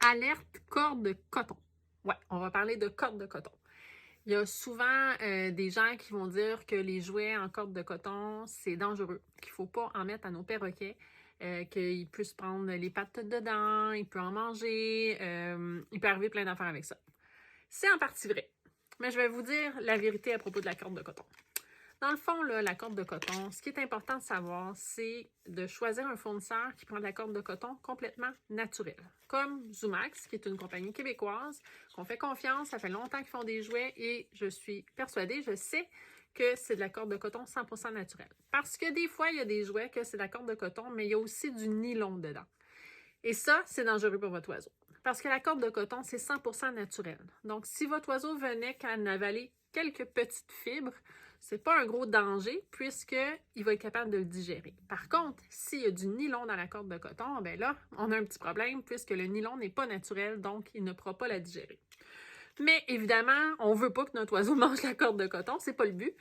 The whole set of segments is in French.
Alerte corde de coton. Ouais, on va parler de corde de coton. Il y a souvent des gens qui vont dire que les jouets en corde de coton, c'est dangereux, qu'il ne faut pas en mettre à nos perroquets, qu'il peut se prendre les pattes dedans, il peut en manger, il peut arriver plein d'affaires avec ça. C'est en partie vrai, mais je vais vous dire la vérité à propos de la corde de coton. Dans le fond, là, la corde de coton, ce qui est important de savoir, c'est de choisir un fournisseur qui prend de la corde de coton complètement naturelle. Comme Zoomax, qui est une compagnie québécoise, qu'on fait confiance, ça fait longtemps qu'ils font des jouets et je suis persuadée, je sais que c'est de la corde de coton 100% naturelle. Parce que des fois, il y a des jouets que c'est de la corde de coton, mais il y a aussi du nylon dedans. Et ça, c'est dangereux pour votre oiseau. Parce que la corde de coton, c'est 100% naturel. Donc, si votre oiseau venait qu'à en avaler quelques petites fibres, c'est pas un gros danger puisqu'il va être capable de le digérer. Par contre, s'il y a du nylon dans la corde de coton, ben là, on a un petit problème puisque le nylon n'est pas naturel, donc il ne pourra pas la digérer. Mais évidemment, on ne veut pas que notre oiseau mange la corde de coton, c'est pas le but.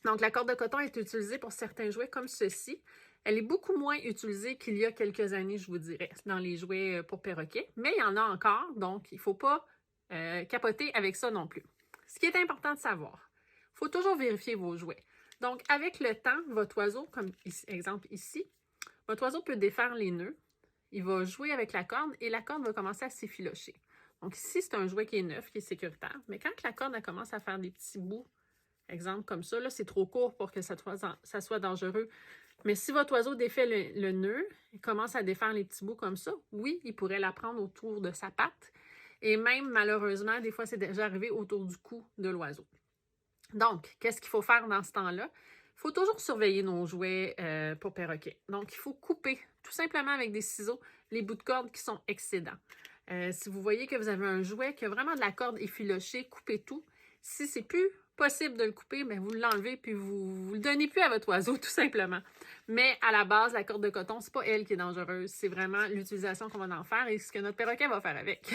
Donc, la corde de coton est utilisée pour certains jouets comme ceci. Elle est beaucoup moins utilisée qu'il y a quelques années, je vous dirais, dans les jouets pour perroquets. Mais il y en a encore, donc il ne faut pas capoter avec ça non plus. Ce qui est important de savoir, il faut toujours vérifier vos jouets. Donc, avec le temps, votre oiseau, comme exemple ici, votre oiseau peut défaire les nœuds. Il va jouer avec la corde et la corde va commencer à s'effilocher. Donc, ici, c'est un jouet qui est neuf, qui est sécuritaire. Mais quand la corde elle commence à faire des petits bouts, exemple comme ça, là, c'est trop court pour que ça soit dangereux. Mais si votre oiseau défait le nœud, il commence à défaire les petits bouts comme ça, oui, il pourrait la prendre autour de sa patte. Et même, malheureusement, des fois, c'est déjà arrivé autour du cou de l'oiseau. Donc, qu'est-ce qu'il faut faire dans ce temps-là? Il faut toujours surveiller nos jouets pour perroquets. Donc, il faut couper, tout simplement avec des ciseaux, les bouts de corde qui sont excédents. Si vous voyez que vous avez un jouet qui a vraiment de la corde effilochée, coupez tout. Si c'est plus possible de le couper, bien, vous l'enlevez puis vous le donnez plus à votre oiseau, tout simplement. Mais à la base, la corde de coton, c'est pas elle qui est dangereuse. C'est vraiment l'utilisation qu'on va en faire et ce que notre perroquet va faire avec.